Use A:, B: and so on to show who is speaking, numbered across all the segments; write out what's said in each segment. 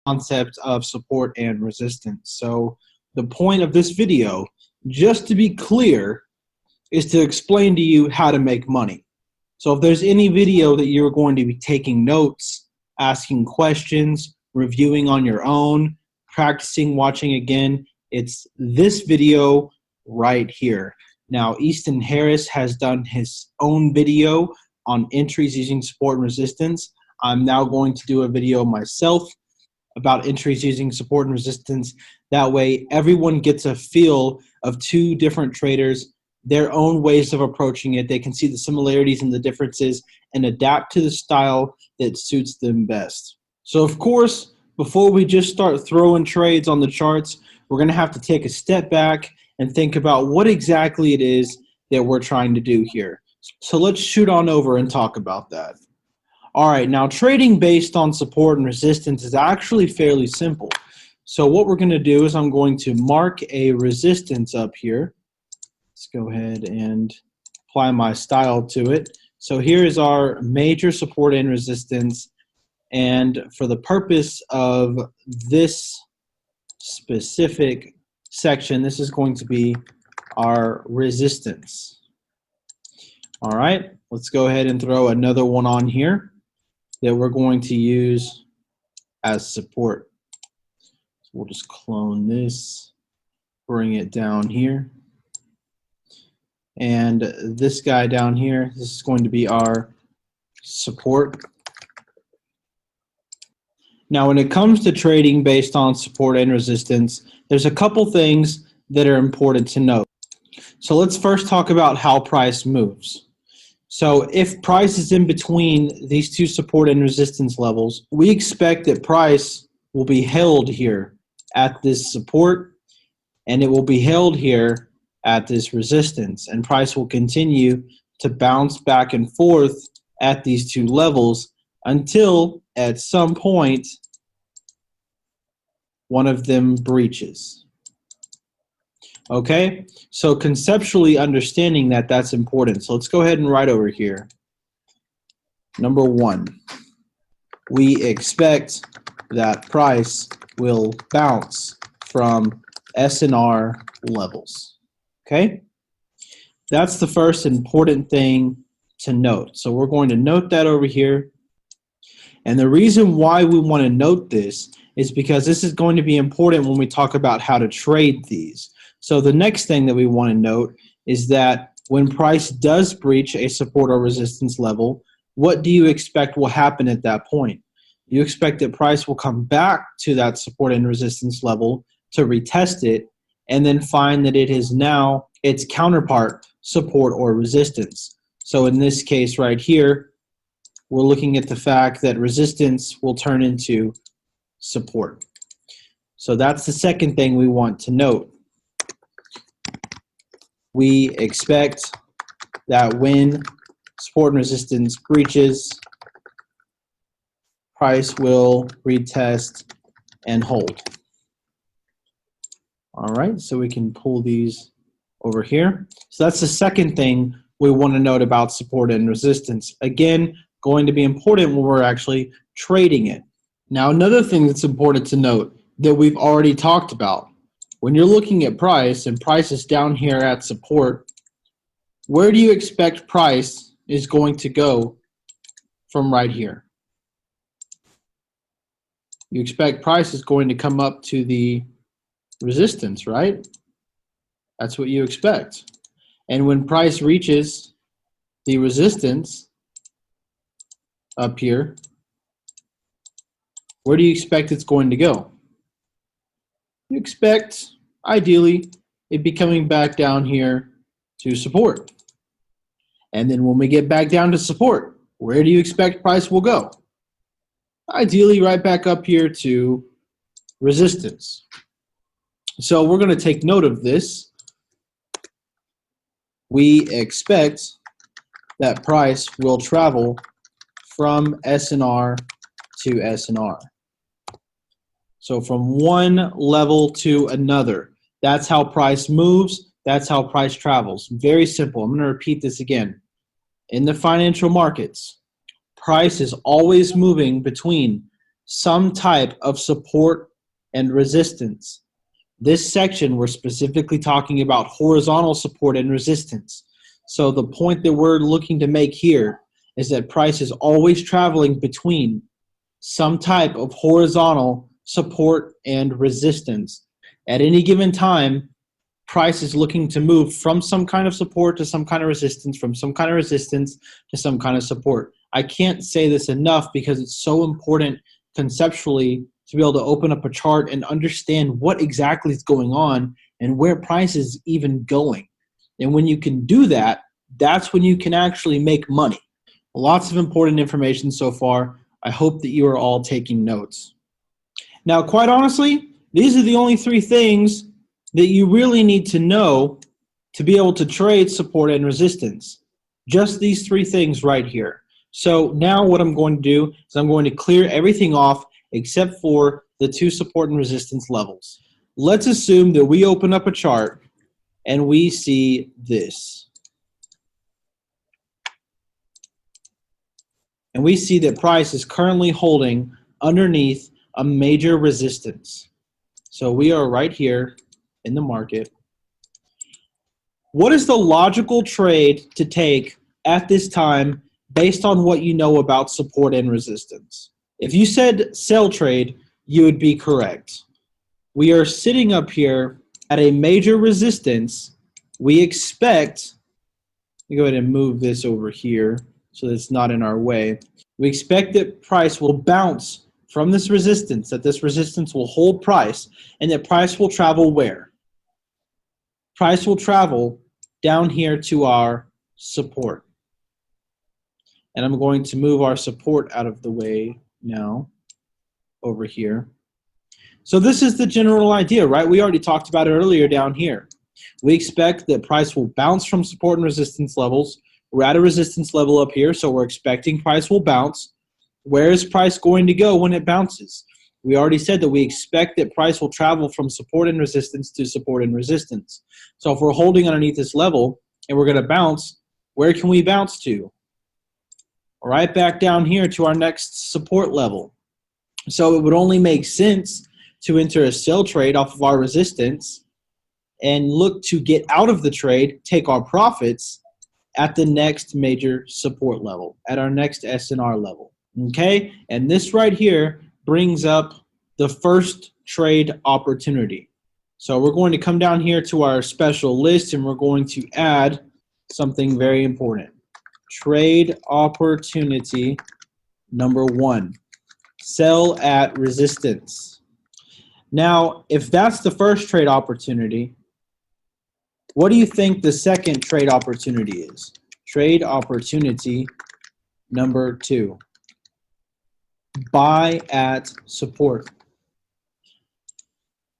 A: concept of support and resistance. So the point of this video, just to be clear, is to explain to you how to make money. So if there's any video that you're going to be taking notes, asking questions, reviewing on your own, practicing, watching again, it's this video right here. Now, Easton Harris has done his own video on entries using support and resistance. I'm now going to do a video myself about entries using support and resistance. That way, everyone gets a feel of two different traders, their own ways of approaching it. They can see the similarities and the differences and adapt to the style that suits them best. So, of course, before we just start throwing trades on the charts, we're going to have to take a step back and think about what exactly it is that we're trying to do here. So let's shoot on over and talk about that. All right, now trading based on support and resistance is actually fairly simple. So what we're going to do is I'm going to mark a resistance up here. Let's go ahead and apply my style to it. So here is our major support and resistance. And for the purpose of this specific section, this is going to be our resistance. All right, let's go ahead and throw another one on here that we're going to use as support. So we'll just clone this, bring it down here. And this guy down here, this is going to be our support. Now, when it comes to trading based on support and resistance, there's a couple things that are important to note. So let's first talk about how price moves. So if price is in between these two support and resistance levels, we expect that price will be held here at this support, and it will be held here at this resistance, and price will continue to bounce back and forth at these two levels until at some point one of them breaches. Okay, so conceptually understanding that, that's important. So let's go ahead and write over here. Number one, we expect that price will bounce from S&R levels. Okay, that's the first important thing to note. So we're going to note that over here. And the reason why we want to note this is because this is going to be important when we talk about how to trade these. So the next thing that we want to note is that when price does breach a support or resistance level, what do you expect will happen at that point? You expect that price will come back to that support and resistance level to retest it and then find that it is now its counterpart, support or resistance. So in this case right here, we're looking at the fact that resistance will turn into support. So that's the second thing we want to note. We expect that when support and resistance breaches, price will retest and hold. All right, so we can pull these over here. So that's the second thing we want to note about support and resistance. Again, going to be important when we're actually trading it. Now, another thing that's important to note that we've already talked about, when you're looking at price and price is down here at support, where do you expect price is going to go from right here? You expect price is going to come up to the resistance, right? That's what you expect. And when price reaches the resistance up here, where do you expect it's going to go? You expect, ideally, it be coming back down here to support. And then when we get back down to support, where do you expect price will go? Ideally, right back up here to resistance. So we're going to take note of this. We expect that price will travel from S&R to S&R. So from one level to another. That's how price moves. That's how price travels. Very simple. I'm going to repeat this again. In the financial markets, price is always moving between some type of support and resistance. This section, we're specifically talking about horizontal support and resistance. So the point that we're looking to make here is that price is always traveling between some type of horizontal support and resistance. At any given time, price is looking to move from some kind of support to some kind of resistance, from some kind of resistance to some kind of support. I can't say this enough because it's so important conceptually to be able to open up a chart and understand what exactly is going on and where price is even going. And when you can do that, that's when you can actually make money. Lots of important information so far. I hope that you are all taking notes. Now, quite honestly, these are the only three things that you really need to know to be able to trade support and resistance. Just these three things right here. So now what I'm going to do is I'm going to clear everything off except for the two support and resistance levels. Let's assume that we open up a chart and we see this. And we see that price is currently holding underneath a major resistance. So we are right here in the market. What is the logical trade to take at this time based on what you know about support and resistance? If you said sell trade, you would be correct. We are sitting up here at a major resistance. We expect, let me go ahead and move this over here so that it's not in our way. We expect that price will bounce from this resistance, that this resistance will hold price, and that price will travel where? Price will travel down here to our support. And I'm going to move our support out of the way now over here. So this is the general idea, right? We already talked about it earlier down here. We expect that price will bounce from support and resistance levels. We're at a resistance level up here, so we're expecting price will bounce. Where is price going to go when it bounces? We already said that we expect that price will travel from support and resistance to support and resistance. So if we're holding underneath this level and we're going to bounce, where can we bounce to? Right back down here to our next support level. So it would only make sense to enter a sell trade off of our resistance and look to get out of the trade, take our profits at the next major support level, at our next S&R level. Okay, and this right here brings up the first trade opportunity. So we're going to come down here to our special list and we're going to add something very important. Trade opportunity number 1, sell at resistance. Now, if that's the first trade opportunity, what do you think the second trade opportunity is? Trade opportunity number 2. Buy at support.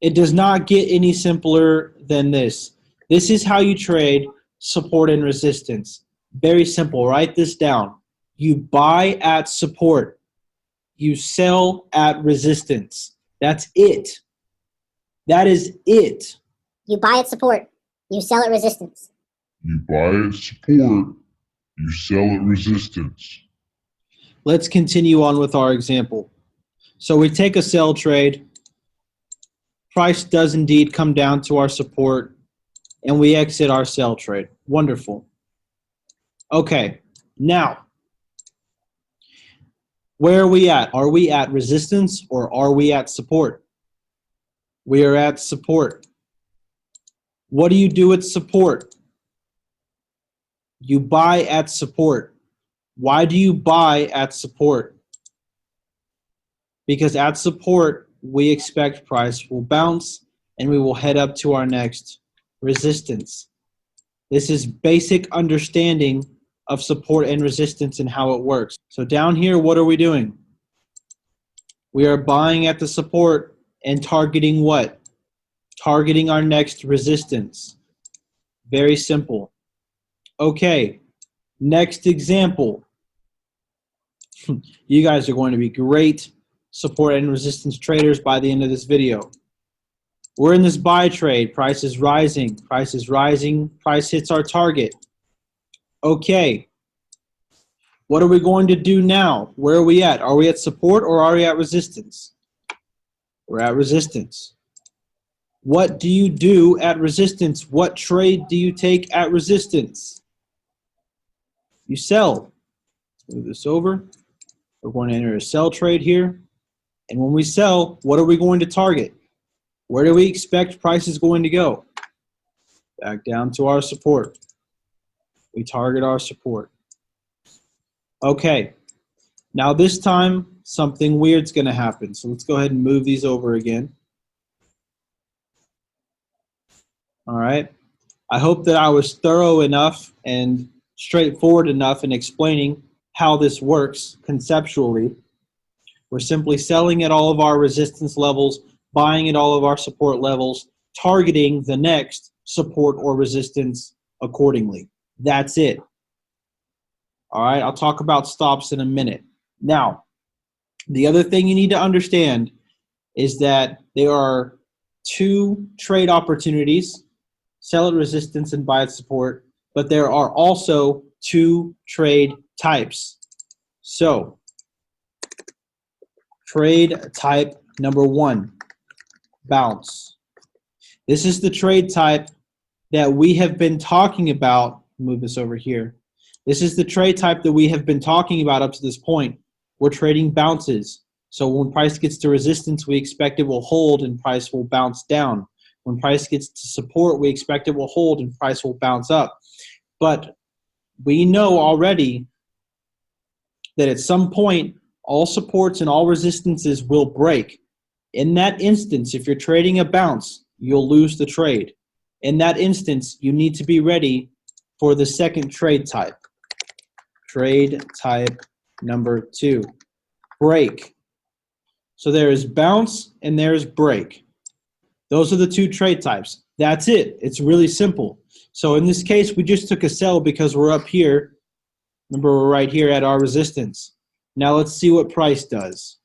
A: It does not get any simpler than this. This is how you trade support and resistance. Very simple. Write this down. You buy at support. You sell at resistance. That's it. That is it.
B: You buy at support. You sell at resistance.
C: You buy at support. You sell at resistance.
A: Let's continue on with our example. So we take a sell trade. Price does indeed come down to our support, and we exit our sell trade. Wonderful. Okay, now, where are we at? Are we at resistance or are we at support? We are at support. What do you do at support? You buy at support. Why do you buy at support? Because at support, we expect price will bounce and we will head up to our next resistance. This is basic understanding of support and resistance and how it works. So down here, what are we doing? We are buying at the support and targeting what? Targeting our next resistance. Very simple. Okay, next example. You guys are going to be great support and resistance traders by the end of this video. We're in this buy trade. Price is rising. Price is rising. Price hits our target. Okay. What are we going to do now? Where are we at? Are we at support or are we at resistance? We're at resistance. What do you do at resistance? What trade do you take at resistance? You sell. Let's move this over. We're going to enter a sell trade here. And when we sell, what are we going to target? Where do we expect price is going to go? Back down to our support. We target our support. Okay. Now this time, something weird's going to happen. So let's go ahead and move these over again. All right. I hope that I was thorough enough and straightforward enough in explaining how this works conceptually. We're simply selling at all of our resistance levels, buying at all of our support levels, targeting the next support or resistance accordingly. That's it. All right, I'll talk about stops in a minute. Now, the other thing you need to understand is that there are two trade opportunities, sell at resistance and buy at support, but there are also two trade types. So, trade type number one, bounce. This is the trade type that we have been talking about. Move this over here. This is the trade type that we have been talking about up to this point. We're trading bounces. So when price gets to resistance, we expect it will hold and price will bounce down. When price gets to support, we expect it will hold and price will bounce up. But we know already that at some point, all supports and all resistances will break. In that instance, if you're trading a bounce, you'll lose the trade. In that instance, you need to be ready for the second trade type. Trade type number two, break. So there is bounce and there is break. Those are the two trade types. That's it. It's really simple. So in this case, we just took a sell because we're up here. Remember, we're right here at our resistance. Now let's see what price does.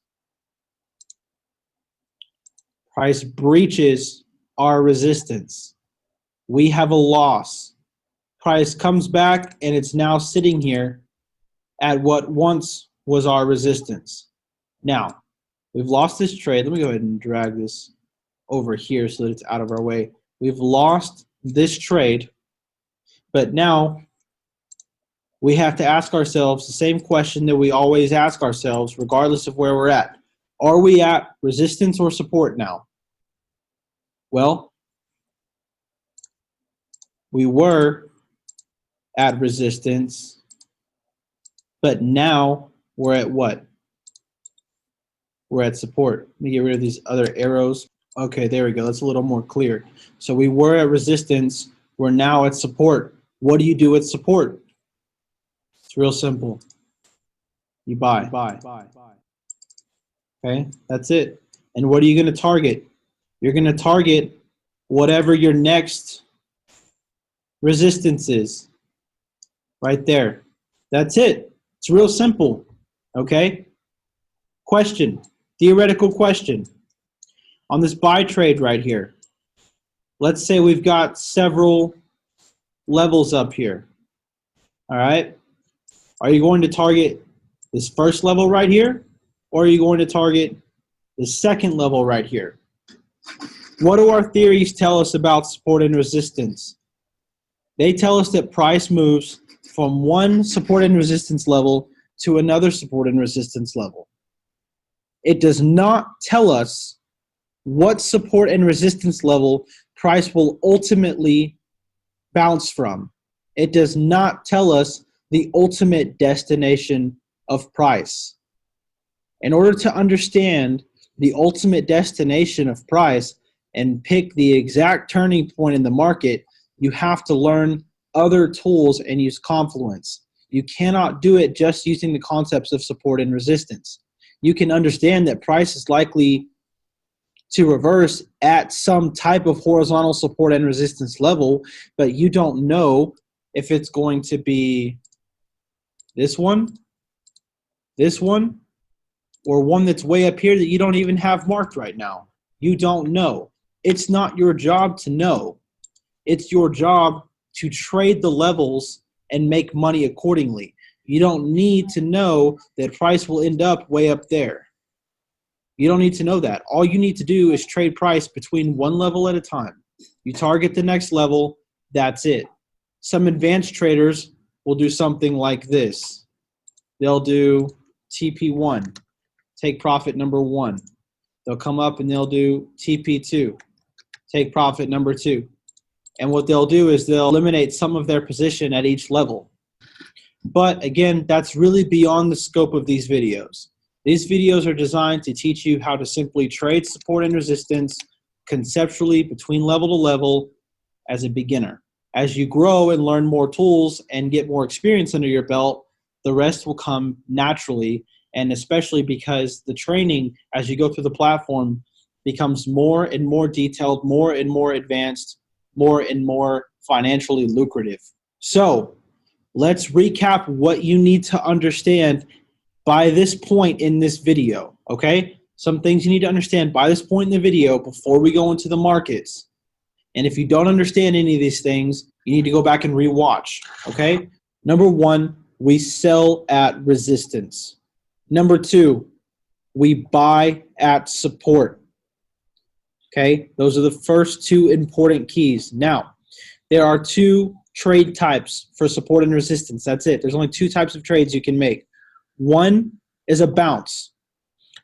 A: Price breaches our resistance. We have a loss. Price comes back and it's now sitting here at what once was our resistance. Now, we've lost this trade. Let me go ahead and drag this over here so that it's out of our way. We've lost this trade, but now we have to ask ourselves the same question that we always ask ourselves, regardless of where we're at. Are we at resistance or support now? Well, we were at resistance, but now we're at what? We're at support. Let me get rid of these other arrows. Okay, there we go. That's a little more clear. So we were at resistance. We're now at support. What do you do at support? It's real simple. You buy. Okay, that's it. And what are you going to target? You're going to target whatever your next resistance is. Right there. That's it. It's real simple. Okay? Question. Theoretical question. On this buy trade right here, let's say we've got several levels up here. All right? Are you going to target this first level right here, or are you going to target the second level right here? What do our theories tell us about support and resistance? They tell us that price moves from one support and resistance level to another support and resistance level. It does not tell us what support and resistance level price will ultimately bounce from. It does not tell us the ultimate destination of price. In order to understand the ultimate destination of price and pick the exact turning point in the market, you have to learn other tools and use confluence. You cannot do it just using the concepts of support and resistance. You can understand that price is likely to reverse at some type of horizontal support and resistance level, but you don't know if it's going to be this one, or one that's way up here that you don't even have marked right now. You don't know. It's not your job to know. It's your job to trade the levels and make money accordingly. You don't need to know that price will end up way up there. You don't need to know that. All you need to do is trade price between one level at a time. You target the next level, that's it. Some advanced traders will do something like this. They'll do TP1, take profit number 1. They'll come up and they'll do TP2, take profit number 2. And what they'll do is they'll eliminate some of their position at each level. But again, that's really beyond the scope of these videos. These videos are designed to teach you how to simply trade support and resistance conceptually between level to level as a beginner. As you grow and learn more tools and get more experience under your belt, the rest will come naturally, and especially because the training as you go through the platform becomes more and more detailed, more and more advanced, more and more financially lucrative. So let's recap what you need to understand by this point in this video, okay? Some things you need to understand by this point in the video before we go into the markets. And if you don't understand any of these things, you need to go back and rewatch, okay? Number 1, we sell at resistance. Number 2, we buy at support. Okay, those are the first 2 important keys. Now, there are 2 trade types for support and resistance. That's it. There's only 2 types of trades you can make. One is a bounce.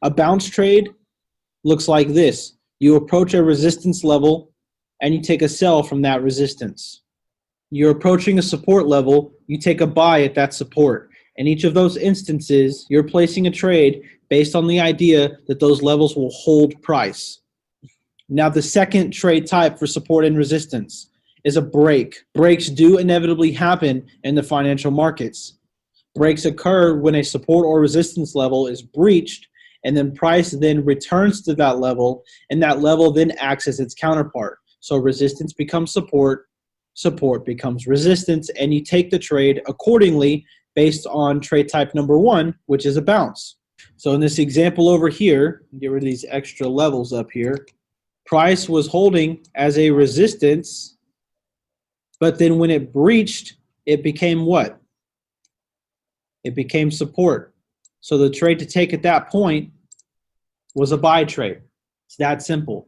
A: A bounce trade looks like this. You approach a resistance level and you take a sell from that resistance. You're approaching a support level, you take a buy at that support. In each of those instances, you're placing a trade based on the idea that those levels will hold price. Now, the second trade type for support and resistance is a break. Breaks do inevitably happen in the financial markets. Breaks occur when a support or resistance level is breached, and then price then returns to that level, and that level then acts as its counterpart. So resistance becomes support, support becomes resistance, and you take the trade accordingly based on trade type number 1, which is a bounce. So in this example over here, get rid of these extra levels up here, price was holding as a resistance, but then when it breached, it became what? It became support. So the trade to take at that point was a buy trade. It's that simple.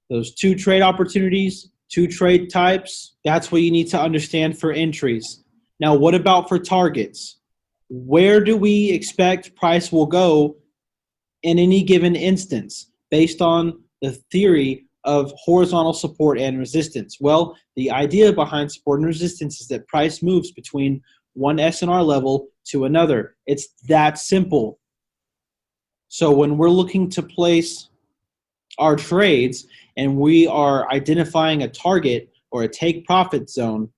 A: Those 2 trade opportunities, 2 trade types, that's what you need to understand for entries. Now, what about for targets? Where do we expect price will go in any given instance based on the theory of horizontal support and resistance? Well, the idea behind support and resistance is that price moves between one S&R level to another. It's that simple. So when we're looking to place our trades and we are identifying a target or a take profit zone,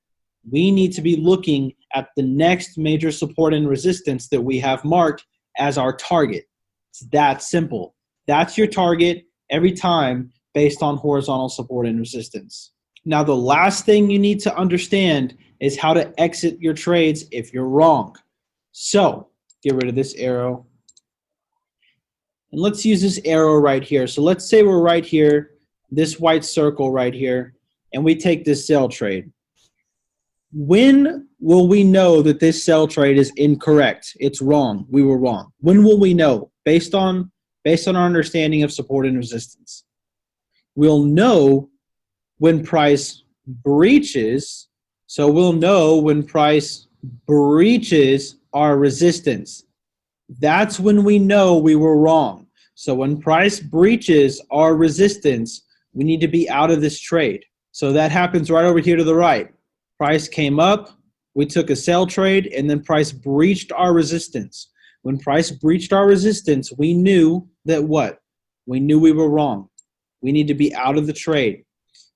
A: we need to be looking at the next major support and resistance that we have marked as our target. It's that simple. That's your target every time based on horizontal support and resistance. Now, the last thing you need to understand is how to exit your trades if you're wrong. So get rid of this arrow. And let's use this arrow right here. So let's say we're right here, this white circle right here, and we take this sell trade. When will we know that this sell trade is incorrect? It's wrong. We were wrong. When will we know? Based on our understanding of support and resistance. We'll know when price breaches. So we'll know when price breaches our resistance. That's when we know we were wrong. So when price breaches our resistance, we need to be out of this trade. So that happens right over here to the right. Price came up, we took a sell trade, and then price breached our resistance. When price breached our resistance, we knew that what? We knew we were wrong. We need to be out of the trade.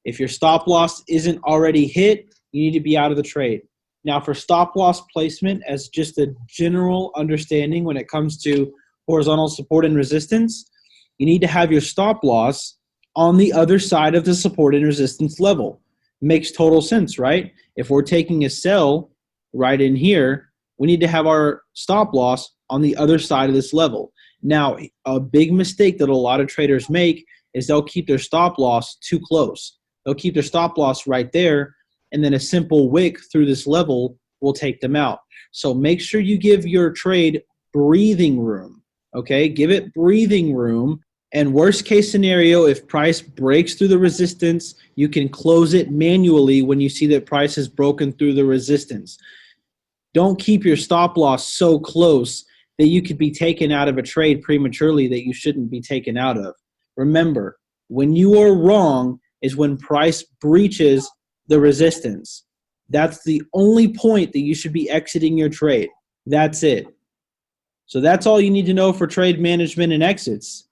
A: If your stop loss isn't already hit, you need to be out of the trade. Now, for stop loss placement, as just a general understanding when it comes to horizontal support and resistance, you need to have your stop loss on the other side of the support and resistance level. Makes total sense, right? If we're taking a sell right in here, we need to have our stop loss on the other side of this level. Now, a big mistake that a lot of traders make is they'll keep their stop loss too close. They'll keep their stop loss right there, and then a simple wick through this level we'll take them out. So make sure you give your trade breathing room, okay? Give it breathing room. And worst case scenario, if price breaks through the resistance, you can close it manually when you see that price has broken through the resistance. Don't keep your stop loss so close that you could be taken out of a trade prematurely that you shouldn't be taken out of. Remember, when you are wrong is when price breaches the resistance. That's the only point that you should be exiting your trade. That's it. So that's all you need to know for trade management and exits.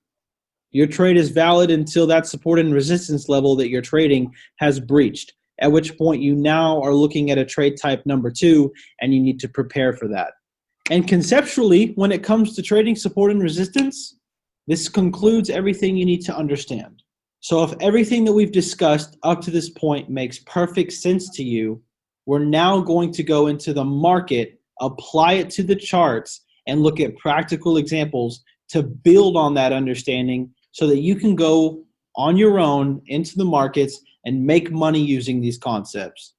A: Your trade is valid until that support and resistance level that you're trading has breached, at which point you now are looking at a trade type number 2 and you need to prepare for that. And conceptually, when it comes to trading support and resistance, this concludes everything you need to understand. So if everything that we've discussed up to this point makes perfect sense to you, we're now going to go into the market, apply it to the charts, and look at practical examples to build on that understanding so that you can go on your own into the markets and make money using these concepts.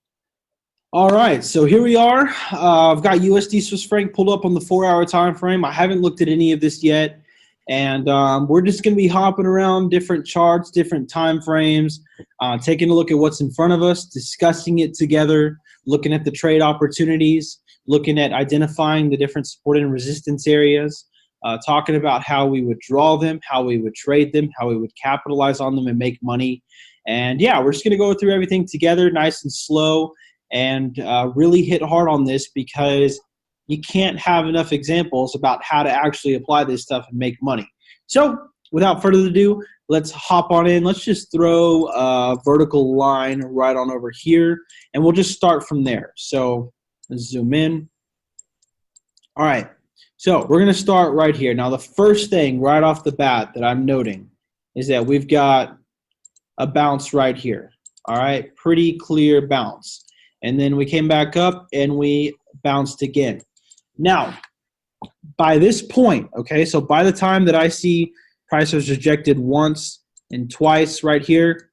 A: All right, so here we are. I've got USD Swiss franc pulled up on the 4-hour time frame. I haven't looked at any of this yet, and we're just going to be hopping around different charts, different time frames, taking a look at what's in front of us, discussing it together, looking at the trade opportunities, looking at identifying the different support and resistance areas, talking about how we would draw them, how we would trade them, how we would capitalize on them and make money. And yeah, we're just going to go through everything together, nice and slow, and really hit hard on this because you can't have enough examples about how to actually apply this stuff and make money. So without further ado, let's hop on in. Let's just throw a vertical line right on over here, and we'll just start from there. So let's zoom in. All right, so we're going to start right here. Now, the first thing right off the bat that I'm noting is that we've got a bounce right here. All right, pretty clear bounce. And then we came back up and we bounced again. Now, by this point, okay, so by the time that I see price was rejected once and twice right here,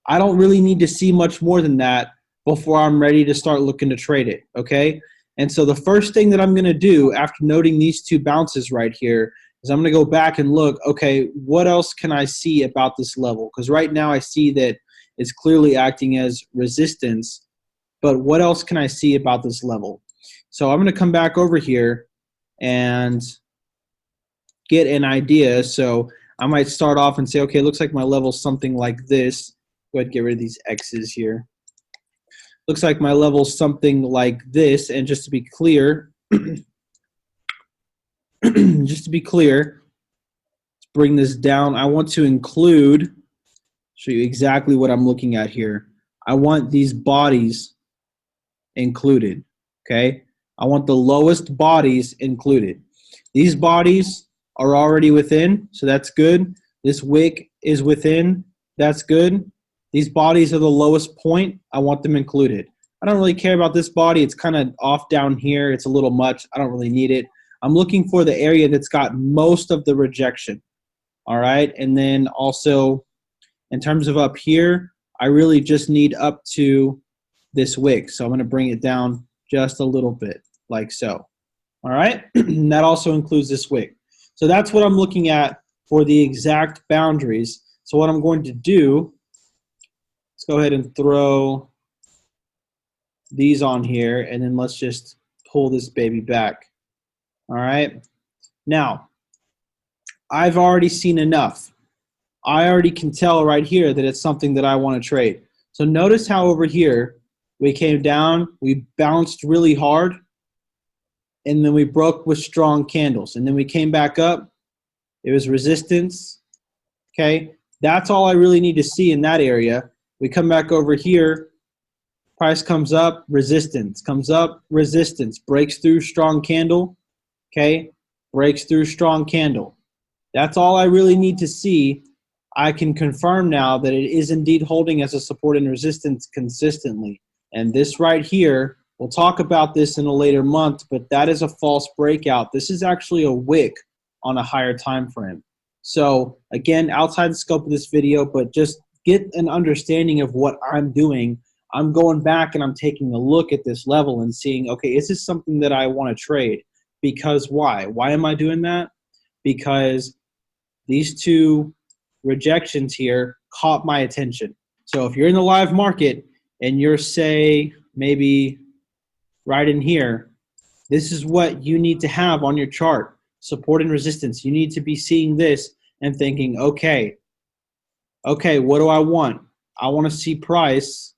A: I don't really need to see much more than that before I'm ready to start looking to trade it, okay? And so the first thing that I'm going to do after noting these two bounces right here is I'm going to go back and look, okay, what else can I see about this level? Because right now I see that it's clearly acting as resistance, but what else can I see about this level? So I'm going to come back over here and get an idea. So I might start off and say, okay, it looks like my level's something like this. Go ahead and get rid of these X's here. Looks like my level's something like this. And just to be clear, let's bring this down. I want to include, show you exactly what I'm looking at here. I want these bodies included, okay? I want the lowest bodies included. These bodies are already within, so that's good. This wick is within, that's good. These bodies are the lowest point. I want them included. I don't really care about this body. It's kind of off down here. It's a little much. I don't really need it. I'm looking for the area that's got most of the rejection, all right? And then also, in terms of up here, I really just need up to this wick. So I'm going to bring it down just a little bit, like so. All right? And that also includes this wick. So that's what I'm looking at for the exact boundaries. So what I'm going to do, let's go ahead and throw these on here, and then let's just pull this baby back. All right? Now, I've already seen enough. I already can tell right here that it's something that I want to trade. So notice how over here, we came down, we bounced really hard, and then we broke with strong candles. And then we came back up. It was resistance. Okay, that's all I really need to see in that area. We come back over here. Price comes up, resistance. Comes up, resistance. Breaks through, strong candle. Okay, breaks through, strong candle. That's all I really need to see. I can confirm now that it is indeed holding as a support and resistance consistently. And this right here, we'll talk about this in a later month, but that is a false breakout. This is actually a wick on a higher time frame. So again, outside the scope of this video, but just get an understanding of what I'm doing. I'm going back and I'm taking a look at this level and seeing, okay, is this something that I want to trade? Because why? Why am I doing that? Because these two rejections here caught my attention. So if you're in the live market and you're, say, maybe right in here, this is what you need to have on your chart, support and resistance. You need to be seeing this and thinking, okay, what do I want? I want to see price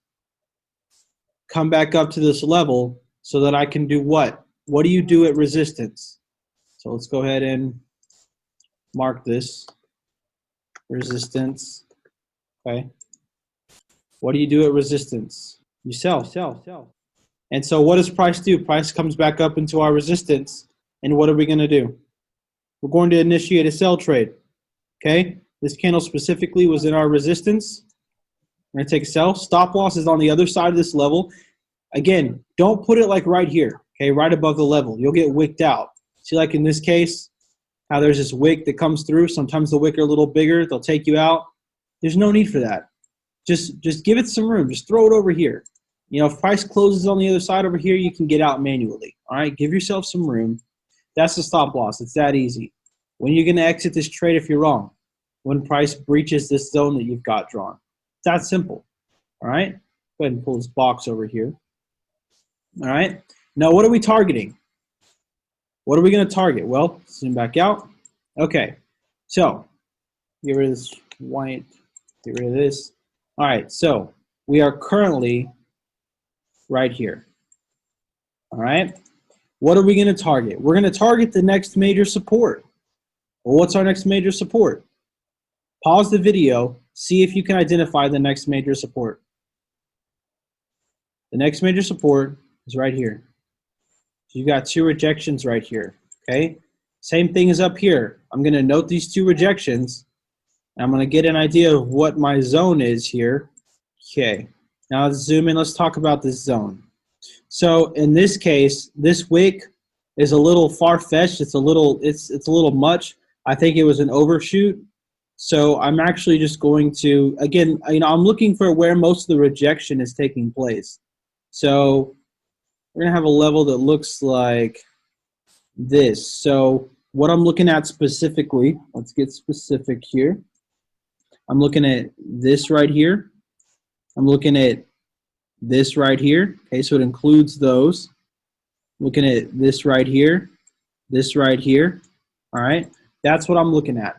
A: come back up to this level so that I can do what? What do you do at resistance? So let's go ahead and mark this resistance. Okay. What do you do at resistance? You sell. And so what does price do? Price comes back up into our resistance. And what are we going to do? We're going to initiate a sell trade. Okay. This candle specifically was in our resistance. We're going to take a sell. Stop loss is on the other side of this level. Again, don't put it like right here, okay, right above the level. You'll get wicked out. See, like in this case, how there's this wick that comes through. Sometimes the wick are a little bigger. They'll take you out. There's no need for that. Just give it some room. Just throw it over here. You know, if price closes on the other side over here, you can get out manually. All right, give yourself some room. That's the stop loss. It's that easy. When are you going to exit this trade if you're wrong? When price breaches this zone that you've got drawn. It's that simple. All right, go ahead and pull this box over here. All right, now what are we targeting? What are we going to target? Well, zoom back out. Okay, so get rid of this white, get rid of this. All right, so we are currently right here. All right, what are we going to target? We're going to target the next major support. Well, what's our next major support? Pause the video, see if you can identify the next major support. The next major support is right here. So you've got two rejections right here, okay? Same thing as up here. I'm going to note these two rejections. I'm going to get an idea of what my zone is here. Okay, now let's zoom in. Let's talk about this zone. So in this case, this wick is a little far-fetched. It's a little much. I think it was an overshoot. So I'm actually just going to, again, I'm looking for where most of the rejection is taking place. So we're going to have a level that looks like this. So what I'm looking at specifically, let's get specific here. I'm looking at this right here. I'm looking at this right here. Okay, so it includes those. Looking at this right here, this right here. All right, that's what I'm looking at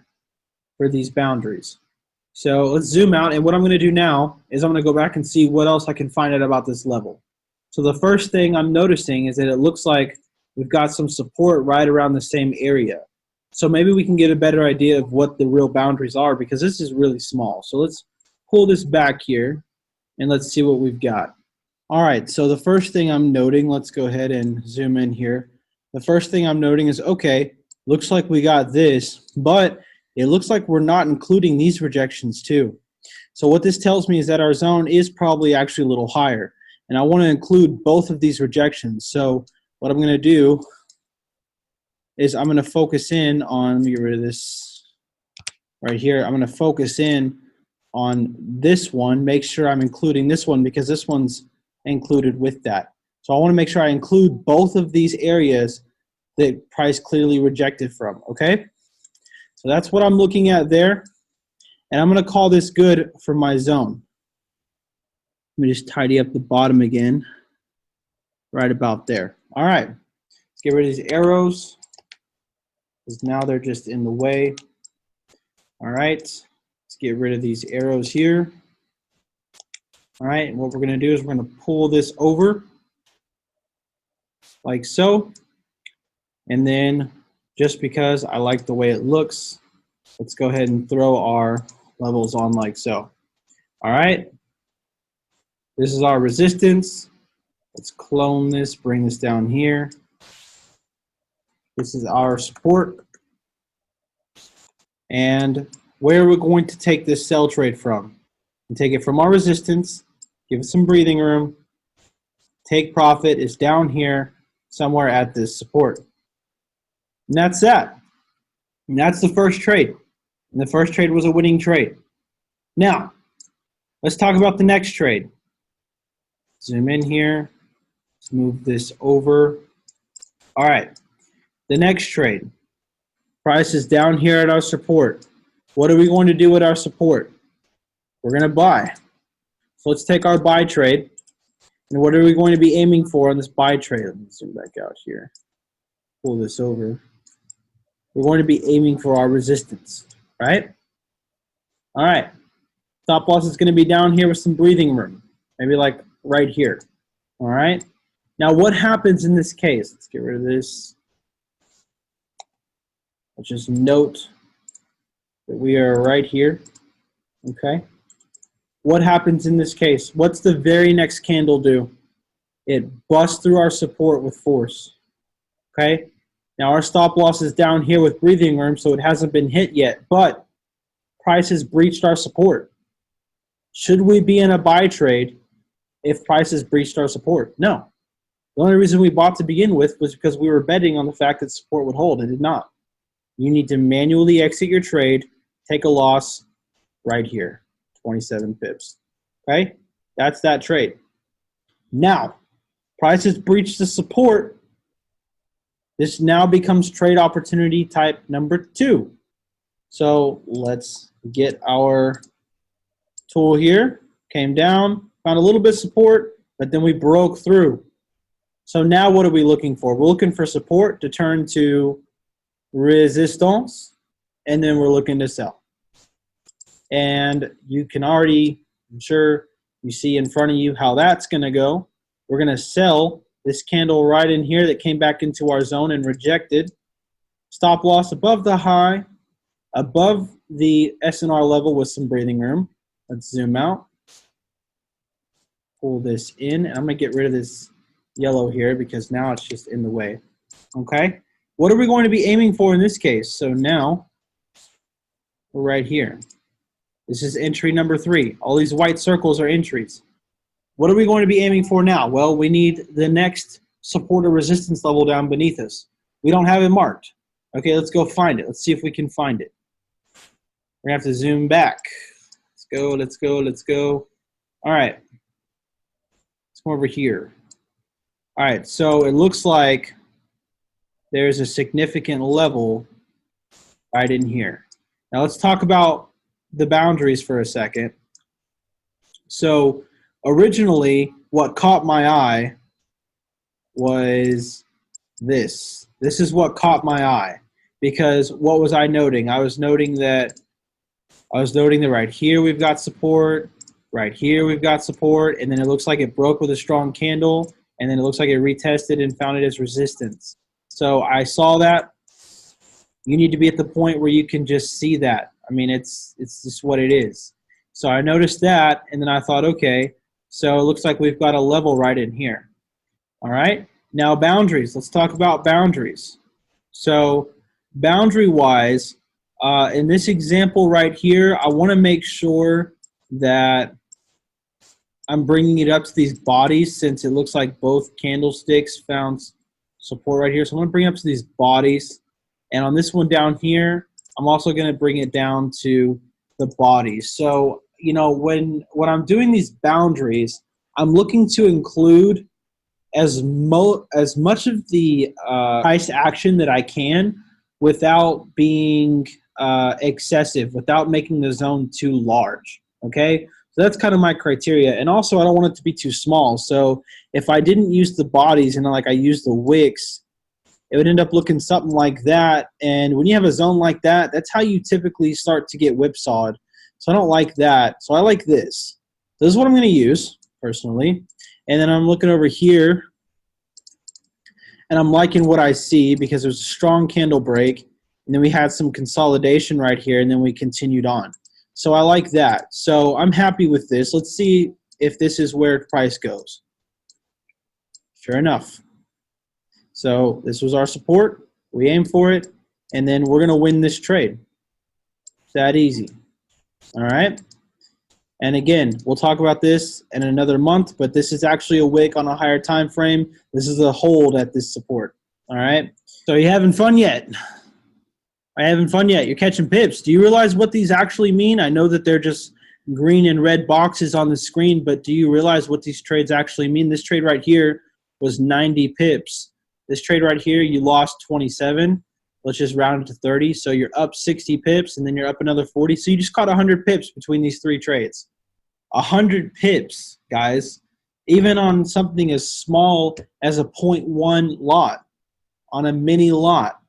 A: for these boundaries. So let's zoom out, and what I'm going to do now is I'm going to go back and see what else I can find out about this level. So the first thing I'm noticing is that it looks like we've got some support right around the same area. So maybe we can get a better idea of what the real boundaries are, because this is really small. So let's pull this back here and let's see what we've got. All right, so the first thing I'm noting, let's go ahead and zoom in here. The first thing I'm noting is, okay, looks like we got this, but it looks like we're not including these rejections too. So what this tells me is that our zone is probably actually a little higher. And I want to include both of these rejections. So what I'm going to do is I'm going to focus in on, let me get rid of this right here. I'm going to focus in on this one, make sure I'm including this one because this one's included with that. So I want to make sure I include both of these areas that price clearly rejected from, okay? So that's what I'm looking at there. And I'm going to call this good for my zone. Let me just tidy up the bottom again, right about there. All right, let's get rid of these arrows, because now they're just in the way. All right, let's get rid of these arrows here. All right, and what we're going to do is we're going to pull this over like so. And then just because I like the way it looks, let's go ahead and throw our levels on like so. All right, this is our resistance. Let's clone this, bring this down here. This is our support. And where we're going to take this sell trade from. And take it from our resistance, give it some breathing room. Take profit is down here somewhere at this support. And that's that. And that's the first trade. And the first trade was a winning trade. Now, let's talk about the next trade. Zoom in here. Let's move this over. All right, the next trade. Price is down here at our support. What are we going to do with our support? We're going to buy. So let's take our buy trade. And what are we going to be aiming for on this buy trade? Let me zoom back out here. Pull this over. We're going to be aiming for our resistance, right? All right. Stop loss is going to be down here with some breathing room. Maybe like right here. All right. Now what happens in this case? Let's get rid of this. Let's just note that we are right here. Okay. What happens in this case? What's the very next candle do? It busts through our support with force. Okay. Now our stop loss is down here with breathing room, so it hasn't been hit yet, but price has breached our support. Should we be in a buy trade if price has breached our support? No. The only reason we bought to begin with was because we were betting on the fact that support would hold. It did not. You need to manually exit your trade, take a loss right here, 27 pips. Okay? That's that trade. Now, price has breached the support. This now becomes trade opportunity type number 2. So let's get our tool here. Came down, found a little bit of support, but then we broke through. So now what are we looking for? We're looking for support to turn to resistance, and then we're looking to sell. And you can already, I'm sure you see in front of you how that's going to go. We're going to sell this candle right in here that came back into our zone and rejected. Stop loss above the high, above the S&R level with some breathing room. Let's zoom out. Pull this in, and I'm going to get rid of this yellow here because now it's just in the way. Okay? What are we going to be aiming for in this case? So now we're right here. This is entry number 3. All these white circles are entries. What are we going to be aiming for now? Well, we need the next support or resistance level down beneath us. We don't have it marked. Okay, let's go find it. Let's see if we can find it. We're going to have to zoom back. Let's go, let's go, let's go. All right. Let's come over here. All right, so it looks like there's a significant level right in here. Now let's talk about the boundaries for a second. So originally, what caught my eye was this. This is what caught my eye because what was I noting? I was noting that right here we've got support, right here we've got support, and then it looks like it broke with a strong candle, and then it looks like it retested and found it as resistance. So I saw that. You need to be at the point where you can just see that. I mean, it's just what it is. So I noticed that, and then I thought, okay, so it looks like we've got a level right in here. All right, now boundaries. Let's talk about boundaries. So boundary-wise, in this example right here, I want to make sure that I'm bringing it up to these bodies since it looks like both candlesticks found support right here. So I'm going to bring it up to these bodies. And on this one down here, I'm also going to bring it down to the bodies. So, you know, when I'm doing these boundaries, I'm looking to include as much of the price action that I can without being excessive, without making the zone too large, okay? So that's kind of my criteria. And also, I don't want it to be too small. So if I didn't use the bodies and like I used the wicks, it would end up looking something like that. And when you have a zone like that, that's how you typically start to get whipsawed. So I don't like that. So I like this. This is what I'm going to use personally. And then I'm looking over here and I'm liking what I see because there's a strong candle break. And then we had some consolidation right here and then we continued on. So I like that. So I'm happy with this. Let's see if this is where price goes. Sure enough. So this was our support. We aim for it. And then we're going to win this trade. It's that easy. All right. And again, we'll talk about this in another month, but this is actually a wick on a higher time frame. This is a hold at this support. All right. So you having fun yet? Are you having fun yet? You're catching pips. Do you realize what these actually mean? I know that they're just green and red boxes on the screen, but do you realize what these trades actually mean? This trade right here was 90 pips. This trade right here, you lost 27. Let's just round it to 30. So you're up 60 pips, and then you're up another 40. So you just caught 100 pips between these three trades. 100 pips, guys, even on something as small as a 0.1 lot, on a mini lot,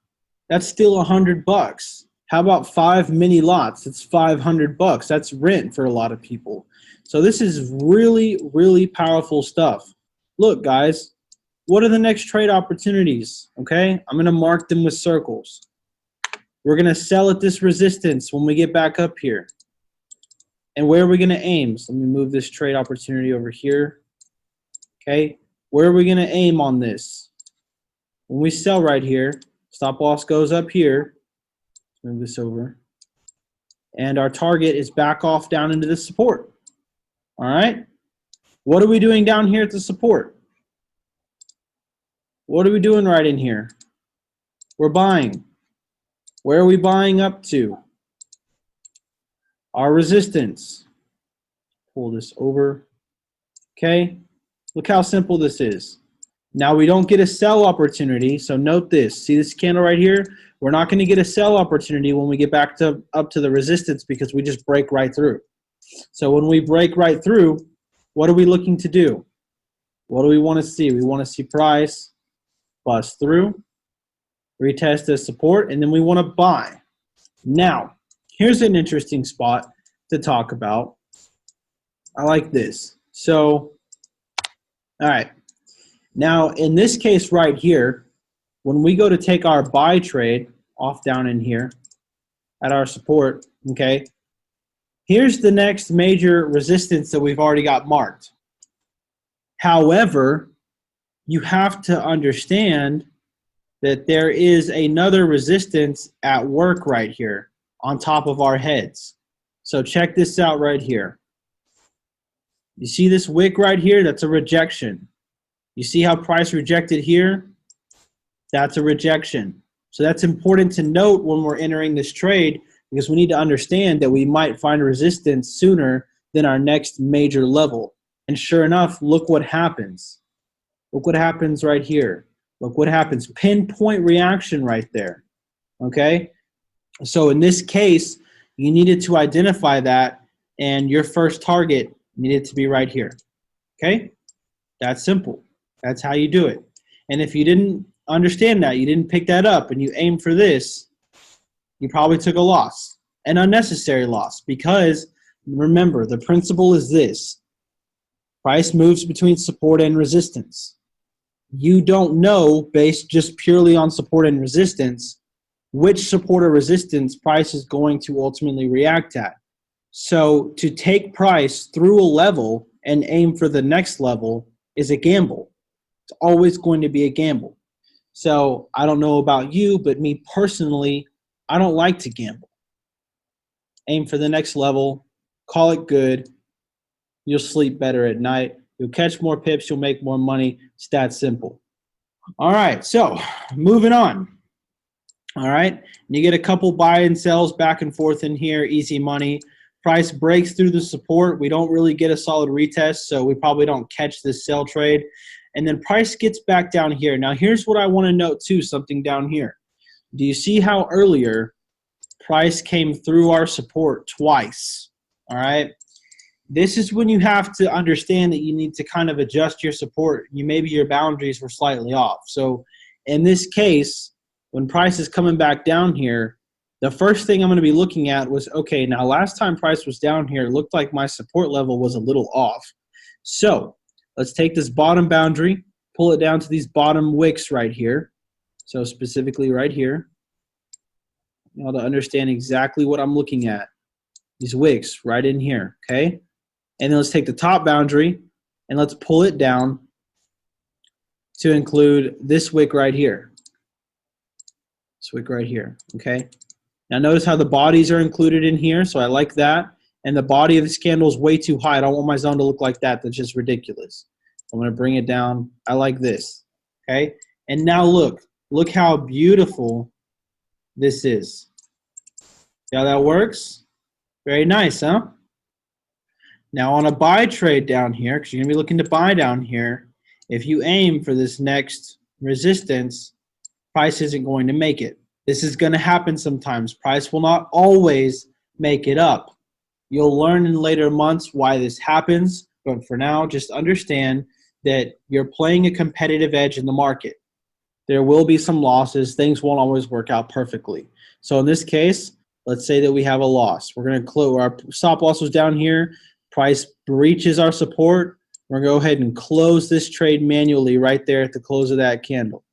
A: that's still $100. How about 5 mini lots? It's $500. That's rent for a lot of people. So this is really, really powerful stuff. Look, guys, what are the next trade opportunities? Okay, I'm going to mark them with circles. We're going to sell at this resistance when we get back up here. And where are we going to aim? So let me move this trade opportunity over here. Okay, where are we going to aim on this? When we sell right here, stop loss goes up here. Let's move this over. And our target is back off down into the support. All right, what are we doing down here at the support? What are we doing right in here? We're buying. Where are we buying up to? Our resistance. Pull this over. Okay, look how simple this is. Now we don't get a sell opportunity, so note this. See this candle right here? We're not going to get a sell opportunity when we get back to up to the resistance because we just break right through. So when we break right through, what are we looking to do? What do we want to see? We want to see price bust through, retest the support, and then we want to buy. Now, here's an interesting spot to talk about. I like this. So, all right. Now, in this case right here, when we go to take our buy trade off down in here at our support, okay, here's the next major resistance that we've already got marked. However, you have to understand that there is another resistance at work right here on top of our heads. So check this out right here. You see this wick right here? That's a rejection. You see how price rejected here? That's a rejection. So that's important to note when we're entering this trade because we need to understand that we might find resistance sooner than our next major level. And sure enough, look what happens. Look what happens right here. Look what happens. Pinpoint reaction right there. Okay? So in this case, you needed to identify that, and your first target needed to be right here. Okay? That's simple. That's how you do it. And if you didn't understand that, you didn't pick that up, and you aimed for this, you probably took a loss, an unnecessary loss, because remember, the principle is this. Price moves between support and resistance. You don't know, based just purely on support and resistance, which support or resistance price is going to ultimately react at. So to take price through a level and aim for the next level is a gamble. It's always going to be a gamble. So I don't know about you, but me personally, I don't like to gamble. Aim for the next level, call it good. You'll sleep better at night. You'll catch more pips. You'll make more money. It's that simple. All right, so moving on. All right, you get a couple buy and sells back and forth in here, easy money. Price breaks through the support. We don't really get a solid retest, so we probably don't catch this sell trade. And then price gets back down here. Now, here's what I want to note too, something down here. Do you see how earlier price came through our support twice? All right. This is when you have to understand that you need to kind of adjust your support. Maybe your boundaries were slightly off. So in this case, when price is coming back down here, the first thing I'm going to be looking at was, okay, now last time price was down here, it looked like my support level was a little off. So let's take this bottom boundary, pull it down to these bottom wicks right here. So specifically right here, you know, to understand exactly what I'm looking at. These wicks right in here, okay? And then let's take the top boundary and let's pull it down to include this wick right here. This wick right here, okay? Now notice how the bodies are included in here, so I like that. And the body of this candle is way too high. I don't want my zone to look like that. That's just ridiculous. I'm going to bring it down. I like this, okay? And now look how beautiful this is. See how that works? Very nice, huh? Now on a buy trade down here, because you're going to be looking to buy down here, if you aim for this next resistance, price isn't going to make it. This is going to happen sometimes. Price will not always make it up. You'll learn in later months why this happens, but for now, just understand that you're playing a competitive edge in the market. There will be some losses. Things won't always work out perfectly. So in this case, let's say that we have a loss. We're going to close. Our stop loss was down here. Price breaches our support. We're going to go ahead and close this trade manually right there at the close of that candle.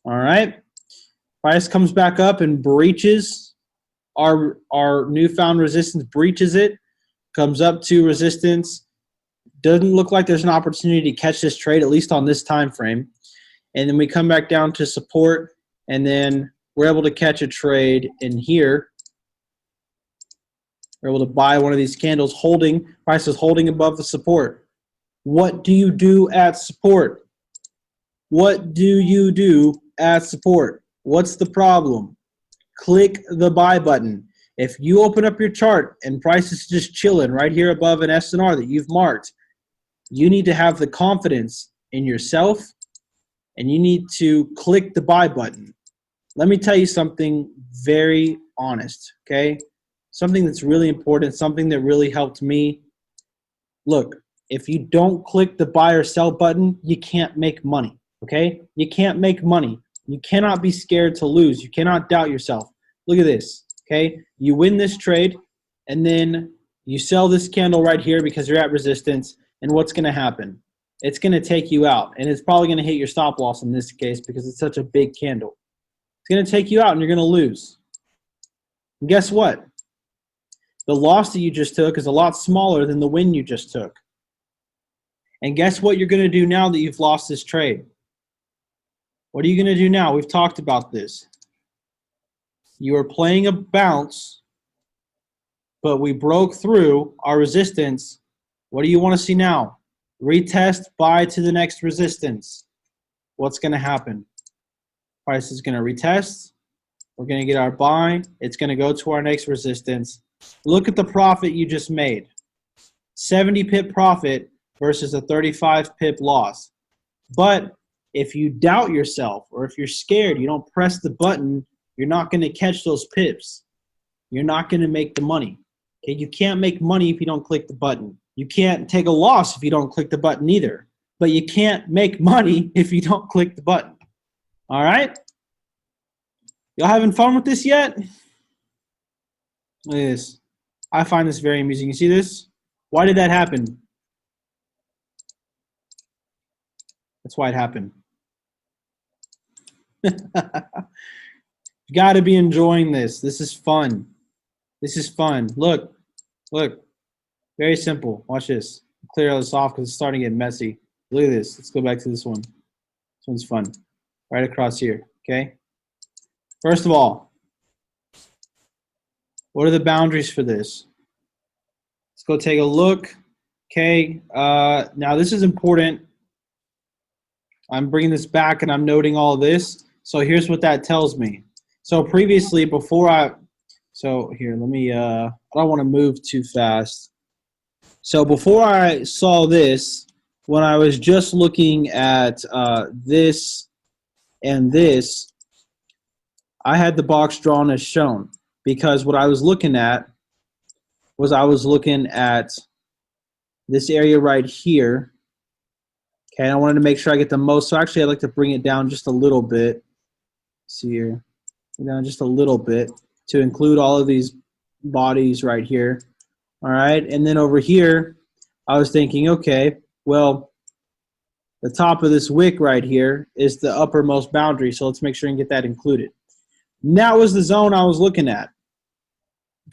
A: All right. Price comes back up and breaches our newfound resistance, breaches it, comes up to resistance. Doesn't look like there's an opportunity to catch this trade, at least on this time frame. And then we come back down to support, and then we're able to catch a trade in here. We're able to buy one of these candles holding, price is holding above the support. What do you do at support? What do you do at support? What's the problem? Click the buy button. If you open up your chart and price is just chilling right here above an S&R that you've marked, you need to have the confidence in yourself and you need to click the buy button. Let me tell you something very honest, okay? Something that's really important, something that really helped me. Look, if you don't click the buy or sell button, you can't make money, okay? You can't make money. You cannot be scared to lose. You cannot doubt yourself. Look at this, okay? You win this trade, and then you sell this candle right here because you're at resistance, and what's going to happen? It's going to take you out, and it's probably going to hit your stop loss in this case because it's such a big candle. It's going to take you out, and you're going to lose. And guess what? The loss that you just took is a lot smaller than the win you just took. And guess what you're going to do now that you've lost this trade? What are you going to do now? We've talked about this. You are playing a bounce, but we broke through our resistance. What do you want to see now? Retest, buy to the next resistance. What's going to happen? Price is going to retest. We're going to get our buy. It's going to go to our next resistance. Look at the profit you just made. 70 pip profit versus a 35 pip loss. But if you doubt yourself or if you're scared, you don't press the button, you're not going to catch those pips. You're not going to make the money. Okay? You can't make money if you don't click the button. You can't take a loss if you don't click the button either. But you can't make money if you don't click the button. All right? Y'all having fun with this yet? Look at this. I find this very amusing. You see this? Why did that happen? That's why it happened. You got to be enjoying this. This is fun. This is fun. Look. Look. Very simple. Watch this. Clear all this off because it's starting to get messy. Look at this. Let's go back to this one. This one's fun. Right across here. Okay? First of all, what are the boundaries for this? Let's go take a look. Okay. Now this is important. I'm bringing this back and I'm noting all of this. So here's what that tells me. So previously, so here, let me, I don't want to move too fast. So before I saw this, when I was just looking at this and this, I had the box drawn as shown because what I was looking at was I was looking at this area right here. Okay, I wanted to make sure I get the most. So actually, I'd like to bring it down just a little bit. See here, down just a little bit to include all of these bodies right here. All right, and then over here, I was thinking, okay, well, the top of this wick right here is the uppermost boundary, so let's make sure and get that included. And that was the zone I was looking at.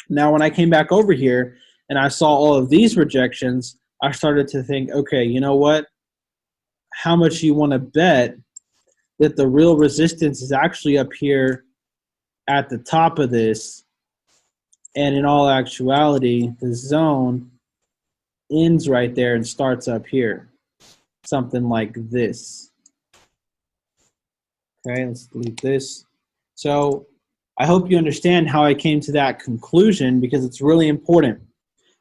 A: Now, when I came back over here and I saw all of these rejections, I started to think, okay, you know what? How much you want to bet that the real resistance is actually up here at the top of this, and in all actuality, the zone ends right there and starts up here. Something like this. Okay, let's delete this. So I hope you understand how I came to that conclusion because it's really important.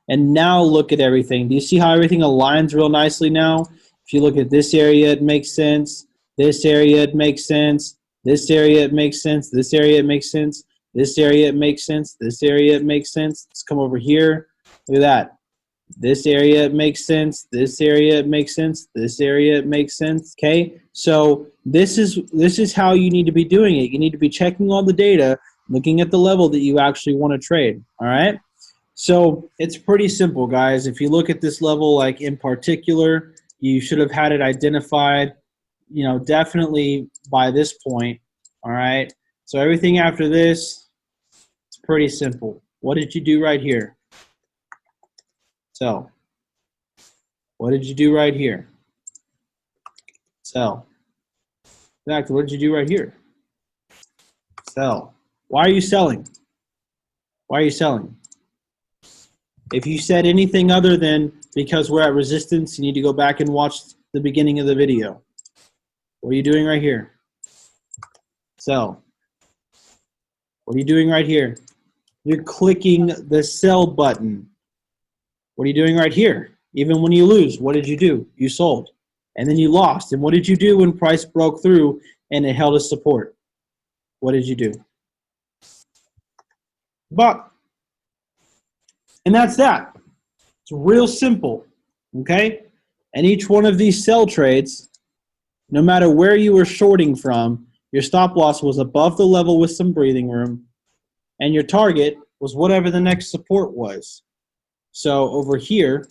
A: And now look at everything. Do you see how everything aligns real nicely now? If you look at this area, it makes sense. This area, it makes sense. This area, it makes sense. This area, it makes sense. This area, it makes sense. This area, it makes sense. Let's come over here. Look at that. This area, it makes sense. This area, it makes sense. This area, it makes sense. Okay? So this is how you need to be doing it. You need to be checking all the data, looking at the level that you actually want to trade. All right? So it's pretty simple, guys. If you look at this level, like in particular, you should have had it identified, you know, definitely by this point. All right. So everything after this, it's pretty simple. What did you do right here? Sell. What did you do right here? Sell. In fact, what did you do right here? Sell. Why are you selling? Why are you selling? If you said anything other than because we're at resistance, you need to go back and watch the beginning of the video. What are you doing right here? Sell. What are you doing right here? You're clicking the sell button. What are you doing right here? Even when you lose, what did you do? You sold. And then you lost. And what did you do when price broke through and it held a support? What did you do? Bought. And that's that. It's real simple, okay? And each one of these sell trades, no matter where you were shorting from, your stop loss was above the level with some breathing room, and your target was whatever the next support was. So over here,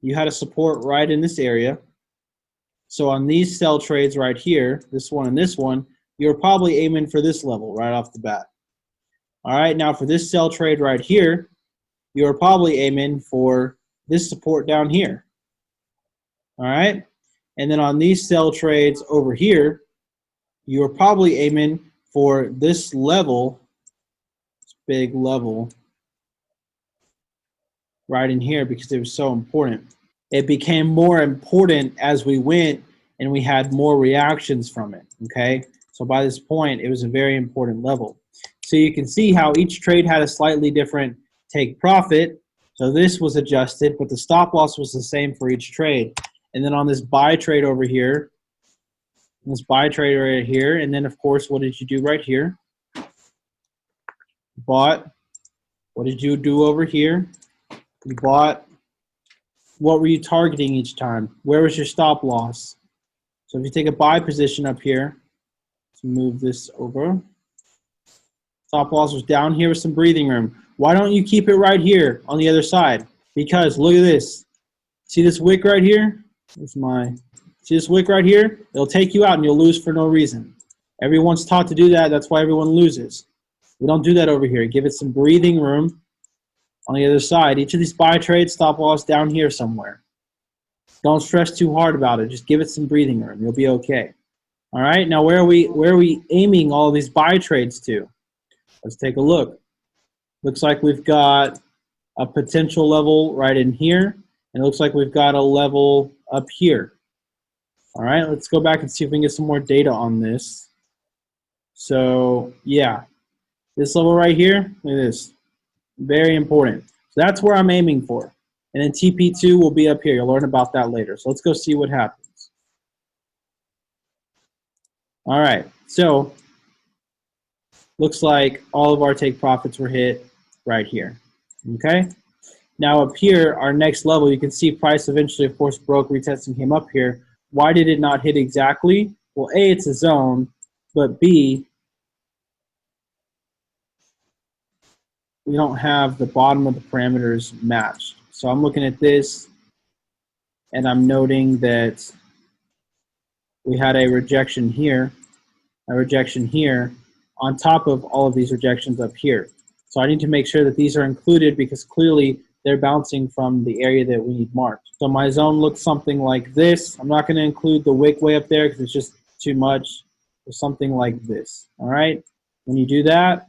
A: you had a support right in this area. So on these sell trades right here, this one and this one, you're probably aiming for this level right off the bat. All right, now for this sell trade right here, you're probably aiming for this support down here. All right, and then on these sell trades over here, you're probably aiming for this level, this big level right in here because it was so important. It became more important as we went and we had more reactions from it, okay? So by this point, it was a very important level. So you can see how each trade had a slightly different take profit. So this was adjusted, but the stop loss was the same for each trade. And then on this buy trade over here, this buy trade right here, and then of course, what did you do right here? Bought. What did you do over here? You bought. What were you targeting each time? Where was your stop loss? So if you take a buy position up here, let's move this over. Stop loss was down here with some breathing room. Why don't you keep it right here on the other side? Because look at this. See this wick right here? See this wick right here? It'll take you out and you'll lose for no reason. Everyone's taught to do that. That's why everyone loses. We don't do that over here. Give it some breathing room on the other side. Each of these buy trades, stop loss down here somewhere. Don't stress too hard about it. Just give it some breathing room. You'll be okay. All right. Now where are we aiming all of these buy trades to? Let's take a look. Looks like we've got a potential level right in here, and it looks like we've got a level up here. All right, let's go back and see if we can get some more data on this. So yeah, this level right here, look at this, very important. So that's where I'm aiming for. And then TP2 will be up here. You'll learn about that later. So let's go see what happens. All right, so looks like all of our take profits were hit right here, okay? Now up here, our next level, you can see price eventually, of course, broke, retesting, came up here. Why did it not hit exactly? Well, A, it's a zone, but B, we don't have the bottom of the parameters matched. So I'm looking at this, and I'm noting that we had a rejection here, on top of all of these rejections up here. So I need to make sure that these are included because clearly they're bouncing from the area that we need marked. So my zone looks something like this. I'm not going to include the wick way up there because it's just too much. So something like this. All right. When you do that,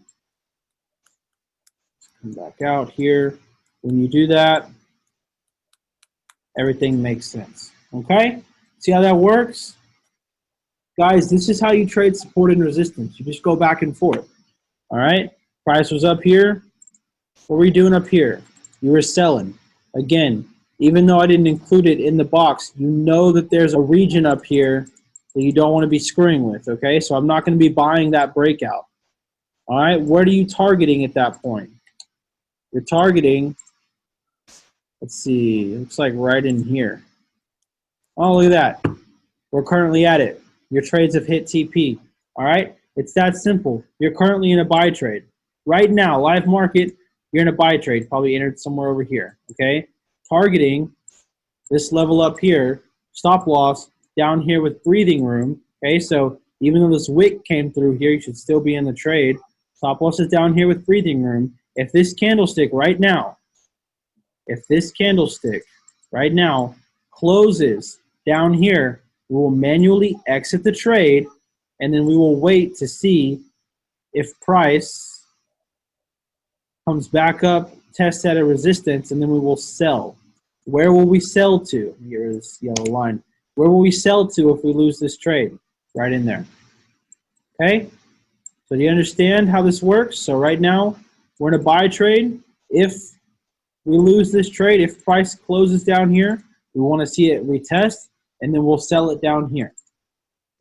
A: come back out here. When you do that, everything makes sense. Okay. See how that works? Guys, this is how you trade support and resistance. You just go back and forth. All right. Price was up here. What were we doing up here? You were selling. Again, even though I didn't include it in the box, you know that there's a region up here that you don't want to be screwing with, okay? So I'm not going to be buying that breakout. All right, what are you targeting at that point? You're targeting, let's see, it looks like right in here. Oh, look at that. We're currently at it. Your trades have hit TP. All right, it's that simple. You're currently in a buy trade. Right now, live market, you're in a buy trade, probably entered somewhere over here, okay? Targeting this level up here, stop loss down here with breathing room, okay? So even though this wick came through here, you should still be in the trade. Stop loss is down here with breathing room. If this candlestick right now, closes down here, we will manually exit the trade, and then we will wait to see if price comes back up, tests at a resistance, and then we will sell. Where will we sell to? Here is yellow line. Where will we sell to if we lose this trade? Right in there. Okay? So do you understand how this works? So right now, we're in a buy trade. If we lose this trade, if price closes down here, we want to see it retest, and then we'll sell it down here.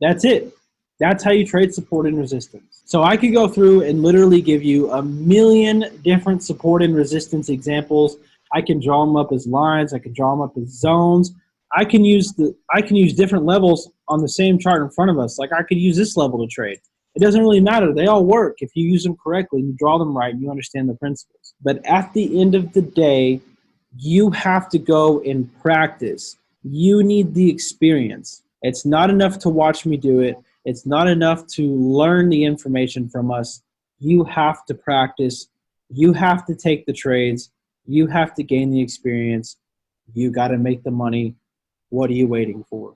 A: That's it. That's how you trade support and resistance. So I could go through and literally give you a million different support and resistance examples. I can draw them up as lines. I can draw them up as zones. I can use different levels on the same chart in front of us. Like I could use this level to trade. It doesn't really matter. They all work if you use them correctly and you draw them right and you understand the principles. But at the end of the day, you have to go and practice. You need the experience. It's not enough to watch me do it. It's not enough to learn the information from us. You have to practice. You have to take the trades. You have to gain the experience. You got to make the money. What are you waiting for?